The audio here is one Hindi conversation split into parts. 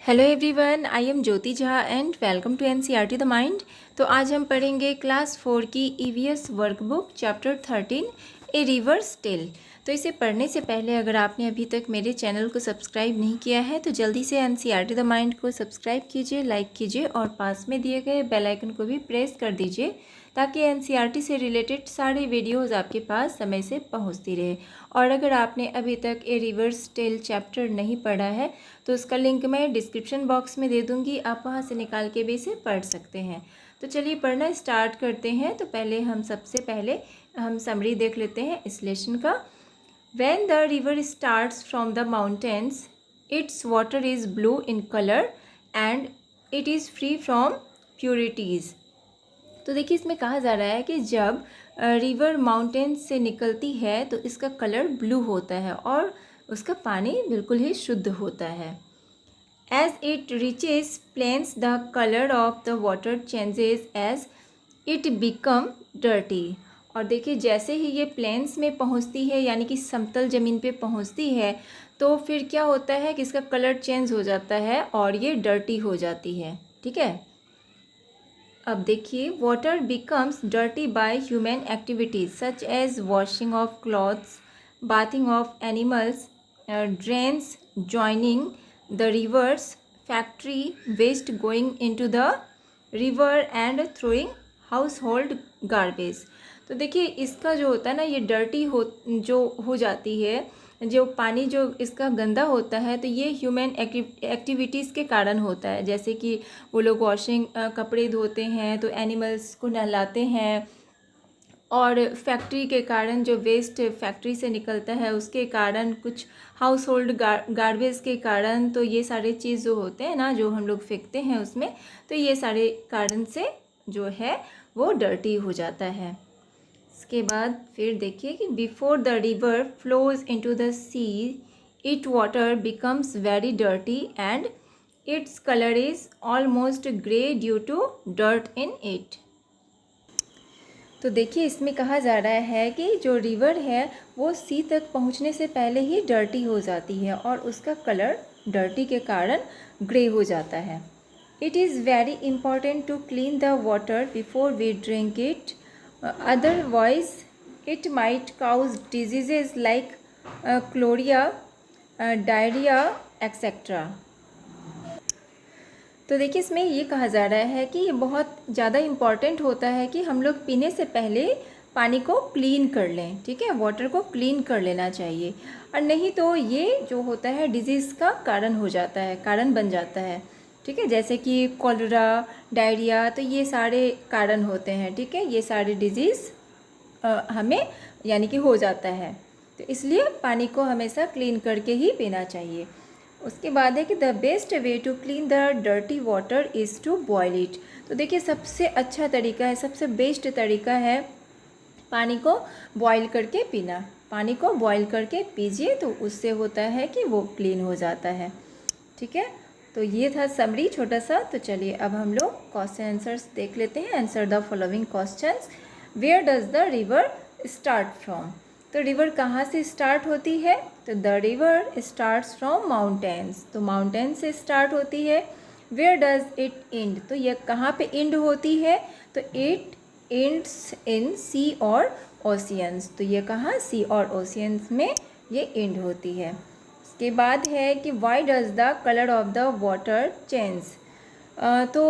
Hello everyone, I am Jyoti Jha and welcome to NCERT the mind. तो आज हम पढ़ेंगे क्लास 4 की EVS workbook chapter 13 a river's tale. तो इसे पढ़ने से पहले अगर आपने अभी तक मेरे चैनल को सब्सक्राइब नहीं किया है तो जल्दी से एनसीईआरटी द माइंड को सब्सक्राइब कीजिए, लाइक कीजिए और पास में दिए गए बेल आइकन को भी प्रेस कर दीजिए ताकि एनसीईआरटी से रिलेटेड सारे वीडियोज़ आपके पास समय से पहुंचती रहे। और अगर आपने अभी तक ए रिवर्स टेल चैप्टर नहीं पढ़ा है तो उसका लिंक मैं डिस्क्रिप्शन बॉक्स में दे दूँगी, आप वहाँ से निकाल के भी इसे पढ़ सकते हैं। तो चलिए पढ़ना स्टार्ट करते हैं। तो सबसे पहले हम समरी देख लेते हैं इस लेसन का। When the river starts from the mountains, its water is blue in color and it is free from impurities। तो देखिए इसमें कहा जा रहा है कि जब रिवर माउंटेन्स से निकलती है तो इसका कलर ब्लू होता है और उसका पानी बिल्कुल ही शुद्ध होता है। As it reaches plains, the color of the water changes as it become dirty। और देखिए जैसे ही ये प्लेन्स में पहुंचती है यानी कि समतल ज़मीन पे पहुंचती है तो फिर क्या होता है कि इसका कलर चेंज हो जाता है और ये डर्टी हो जाती है। ठीक है, अब देखिए water becomes dirty by human activities such as washing of clothes, bathing of animals, drains joining the rivers, factory waste going into the river and throwing house hold garbage. तो देखिए इसका जो होता है ना, ये डर्टी हो जाती है, जो पानी जो इसका गंदा होता है तो ये ह्यूमन एक्टिविटीज़ के कारण होता है। जैसे कि वो लोग वॉशिंग कपड़े धोते हैं तो एनिमल्स को नहलाते हैं, और फैक्ट्री के कारण जो वेस्ट फैक्ट्री से निकलता है उसके कारण, कुछ हाउस होल्ड गार्बेज के कारण, तो ये सारे चीज़ जो होते हैं ना जो हम लोग फेंकते हैं उसमें, तो ये सारे कारण से जो है वो डर्टी हो जाता है। इसके बाद फिर देखिए कि before the river flows into the sea it water becomes very dirty and its colour is almost grey due to dirt in it. तो देखिए इसमें कहा जा रहा है कि जो रिवर है वो सी तक पहुंचने से पहले ही डर्टी हो जाती है और उसका कलर डर्टी के कारण ग्रे हो जाता है। It is very important to clean the water before we drink it, otherwise it might cause diseases like cholera, diarrhea etc। तो देखिए इसमें ये कहा जा रहा है कि ये बहुत ज़्यादा इम्पॉर्टेंट होता है कि हम लोग पीने से पहले पानी को क्लीन कर लें। ठीक है, वाटर को क्लीन कर लेना चाहिए, और नहीं तो ये जो होता है डिजीज़ का कारण हो जाता है, कारण बन जाता है। ठीक है, जैसे कि कॉलरा, डायरिया, तो ये सारे कारण होते हैं। ठीक है, ये सारे डिजीज़ हमें यानी कि हो जाता है, तो इसलिए पानी को हमेशा क्लीन करके ही पीना चाहिए। उसके बाद है कि the best way to clean the dirty water is to boil it. तो देखिए सबसे अच्छा तरीका है, सबसे बेस्ट तरीका है पानी को बॉयल करके पीना। पानी को बॉयल करके पीजिए तो उससे होता है कि वो क्लीन हो जाता है। ठीक है, तो ये था समरी छोटा सा। तो चलिए अब हम लोग क्वेश्चन आंसर्स देख लेते हैं। Answer the following questions. Where does the river start from? तो रिवर कहाँ से स्टार्ट होती है? तो the river starts from mountains, तो माउंटेन से स्टार्ट होती है। Where does it end? तो यह कहाँ पे एंड होती है? तो इट एंड्स इन सी और ओशियंस, तो ये कहाँ? सी और ओशियंस में ये एंड होती है। के बाद है कि why does the colour of the water change? तो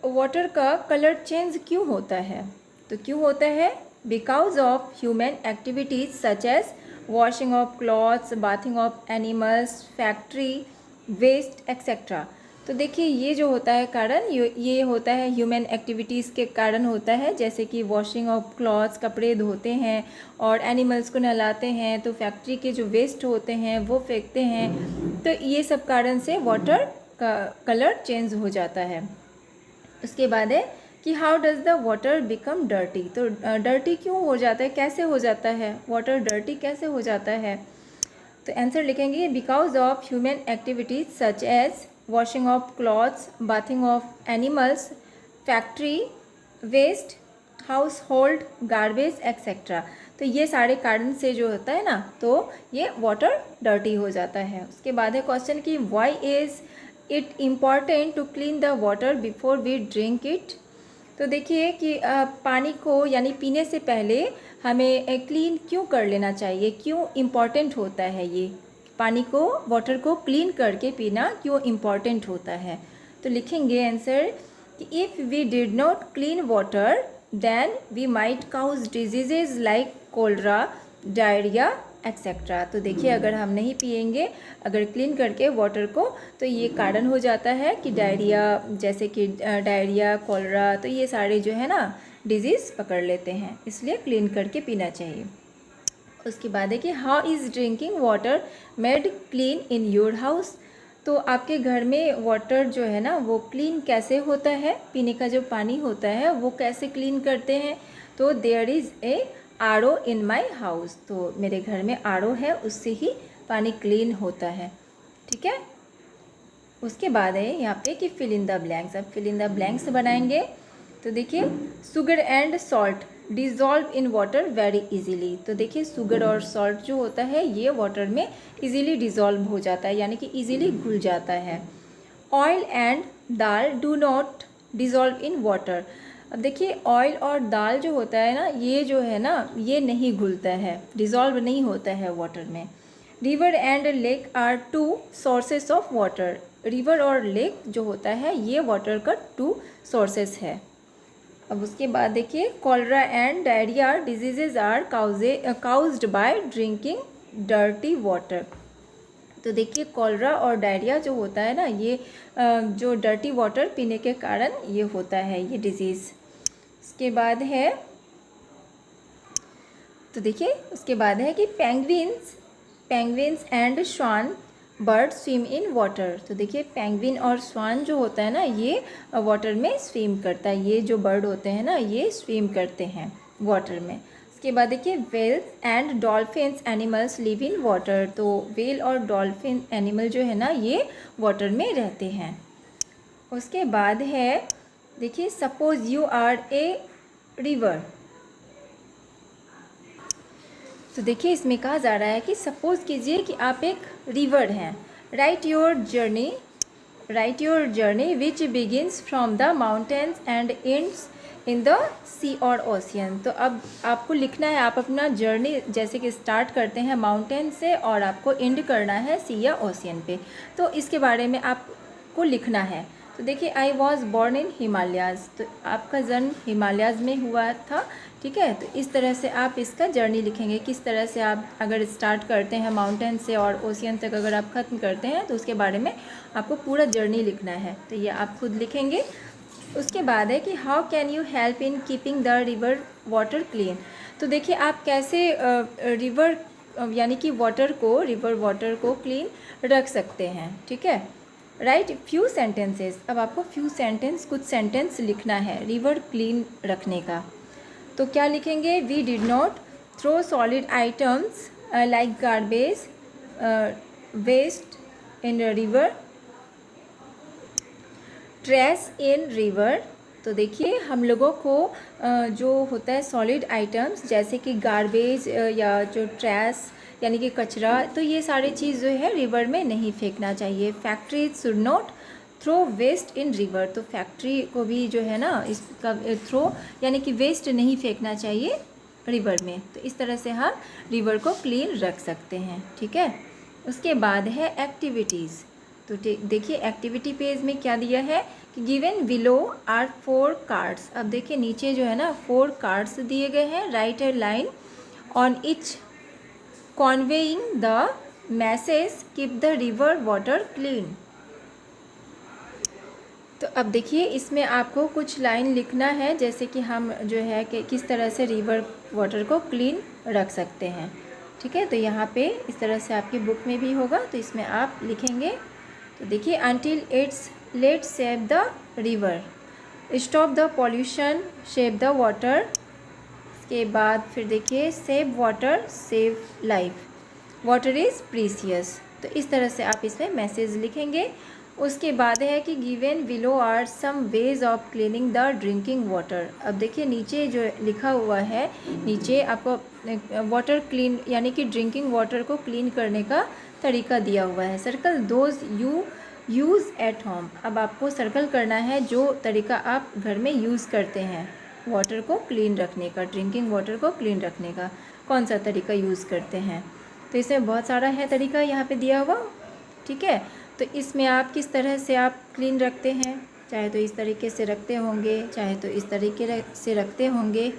वाटर का कलर चेंज क्यों होता है? तो क्यों होता है? Because of human activities such as washing of clothes, bathing of animals, factory waste etcetera. तो देखिए ये जो होता है कारण, ये होता है ह्यूमन एक्टिविटीज़ के कारण होता है, जैसे कि वॉशिंग ऑफ क्लॉथ्स, कपड़े धोते हैं और एनिमल्स को नहलाते हैं, तो फैक्ट्री के जो वेस्ट होते हैं वो फेंकते हैं, तो ये सब कारण से वाटर का कलर चेंज हो जाता है। उसके बाद है कि how does the water become dirty? तो डर्टी क्यों हो जाता है, कैसे हो जाता है वाटर डर्टी, कैसे हो जाता है? तो आंसर लिखेंगे because of human activities such as washing of clothes, bathing of animals, factory waste, house hold garbage etcetera. तो ये सारे कारण से जो होता है ना, तो ये वाटर डर्टी हो जाता है। उसके बाद है क्वेश्चन कि why is it important to clean the water before we drink it. तो देखिए कि पानी को यानी पीने से पहले हमें क्लीन क्यों कर लेना चाहिए, क्यों इम्पॉर्टेंट होता है ये पानी को, वाटर को क्लीन करके पीना क्यों इम्पॉर्टेंट होता है। तो लिखेंगे आंसर कि if we did not clean water then we might cause diseases like cholera, diarrhoea etcetera. तो देखिए अगर हम नहीं पिएंगे, अगर क्लीन करके वाटर को, तो ये कारण हो जाता है कि डायरिया, जैसे कि डायरिया, कोलरा, तो ये सारे जो है ना डिजीज़ पकड़ लेते हैं, इसलिए क्लीन करके पीना चाहिए। उसके बाद है कि how is drinking water made clean in your house. तो आपके घर में वाटर जो है ना वो क्लीन कैसे होता है, पीने का जो पानी होता है वो कैसे क्लीन करते हैं। तो there is a RO. In my house. तो मेरे घर में आर.ओ. है, उससे ही पानी क्लीन होता है। ठीक है। उसके बाद है यहाँ पे कि फिल इन द ब्लैंक्स। अब फिल इन द ब्लैंक्स बनाएंगे। तो देखिए sugar and salt dissolve in water very easily. तो देखिए शुगर और सॉल्ट जो होता है ये वाटर में इजीली डिज़ोल्व हो जाता है, यानी कि इजीली घुल जाता है। Oil and dal do not dissolve in water. अब देखिए ऑयल और दाल जो होता है ना, ये जो है ना ये नहीं घुलता है, डिज़ोल्व नहीं होता है वाटर में। River and lake are two sources of water. River और लेक जो होता है ये वाटर का टू सोर्सेस है। अब उसके बाद देखिए cholera and diarrhoea diseases are caused by drinking dirty water. तो देखिए कॉलरा और डायरिया जो होता है ना ये जो डर्टी वाटर पीने के कारण ये होता है, ये डिजीज़। उसके बाद है, तो देखिए उसके बाद है कि penguins and swan bird swim in water. तो देखिए पेंगुइन और स्वान जो होता है ना ये वाटर में स्विम करता है, ये जो बर्ड होते हैं ना ये स्विम करते हैं वाटर में। उसके बाद देखिए whales and dolphins animals live in water. तो वेल और डॉल्फिन एनिमल जो है ना ये वाटर में रहते हैं। उसके बाद है देखिए suppose you are a river. तो देखिए इसमें कहा जा रहा है कि सपोज़ कीजिए कि आप एक रिवर हैं। Write your journey which begins from the mountains and ends in the sea और ओशियन। तो अब आपको लिखना है, आप अपना जर्नी जैसे कि स्टार्ट करते हैं माउंटेन से और आपको एंड करना है सी या ओशियन पे, तो इसके बारे में आपको लिखना है। तो देखिए I was born in Himalayas. तो आपका जन्म हिमालयाज़ में हुआ था। ठीक है। तो इस तरह से आप इसका जर्नी लिखेंगे, किस तरह से आप अगर स्टार्ट करते हैं माउंटेन से और ओशियन तक अगर आप ख़त्म करते हैं तो उसके बारे में आपको पूरा जर्नी लिखना है। तो ये आप खुद लिखेंगे। उसके बाद है कि how can you help in keeping the river water clean. तो देखिए आप कैसे रिवर यानी कि रिवर वाटर को क्लीन रख सकते हैं। ठीक है। Right few sentences. अब आपको कुछ सेंटेंस लिखना है रिवर क्लीन रखने का। तो क्या लिखेंगे, we did not throw solid items like garbage waste in river, trash in river. तो देखिए हम लोगों को जो होता है सॉलिड आइटम्स जैसे कि गार्बेज या जो ट्रैश यानी कि कचरा, तो ये सारी चीज़ जो है रिवर में नहीं फेंकना चाहिए। Factories should not throw waste in river. तो फैक्ट्री को भी जो है ना इसका थ्रो यानी कि वेस्ट नहीं फेंकना चाहिए रिवर में। तो इस तरह से हम रिवर को क्लीन रख सकते हैं। ठीक है। उसके बाद है एक्टिविटीज़। तो देखिए एक्टिविटी पेज में क्या दिया है कि गिवन बिलो आर 4 कार्ड्स। अब देखिए नीचे जो है ना 4 कार्ड्स दिए गए हैं। Write a line on each conveying the message keep the river water clean. तो अब देखिए इसमें आपको कुछ लाइन लिखना है जैसे कि हम जो है कि किस तरह से रिवर वाटर को क्लीन रख सकते हैं। ठीक है। तो यहाँ पे इस तरह से आपकी बुक में भी होगा, तो इसमें आप लिखेंगे। तो देखिए until it's late save the river, stop the pollution, save the water. इसके बाद फिर देखिए save water save life, water is precious. तो इस तरह से आप इसमें मैसेज लिखेंगे। उसके बाद है कि given below are some ways of cleaning the drinking water. अब देखिए नीचे जो लिखा हुआ है, नीचे आपको वाटर क्लीन यानी कि ड्रिंकिंग वाटर को क्लीन करने का तरीका दिया हुआ है। Circle those you use at home, अब आपको सर्कल करना है जो तरीका आप घर में यूज़ करते हैं वाटर को क्लीन रखने का, ड्रिंकिंग वाटर को क्लीन रखने का, कौन सा तरीका यूज़ करते हैं। तो इसमें बहुत सारा है तरीका यहाँ पे दिया हुआ, ठीक है। तो इसमें आप किस तरह से आप क्लीन रखते हैं, चाहे तो इस तरीके से रखते होंगे, चाहे तो इस तरीके से रखते होंगे,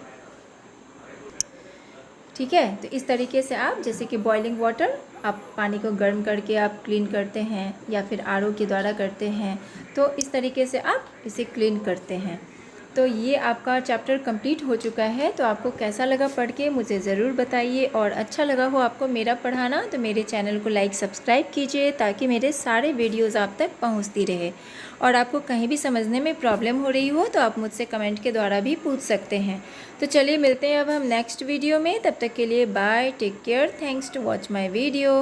ठीक है। तो इस तरीके से आप, जैसे कि बॉइलिंग वाटर, आप पानी को गर्म करके आप क्लीन करते हैं या फिर आरओ के द्वारा करते हैं, तो इस तरीके से आप इसे क्लीन करते हैं। तो ये आपका चैप्टर कंप्लीट हो चुका है। तो आपको कैसा लगा पढ़ के मुझे ज़रूर बताइए, और अच्छा लगा हो आपको मेरा पढ़ाना तो मेरे चैनल को लाइक सब्सक्राइब कीजिए ताकि मेरे सारे वीडियोज़ आप तक पहुँचती रहे। और आपको कहीं भी समझने में प्रॉब्लम हो रही हो तो आप मुझसे कमेंट के द्वारा भी पूछ सकते हैं। तो चलिए मिलते हैं अब हम नेक्स्ट वीडियो में, तब तक के लिए bye, take care, thanks to watch my video.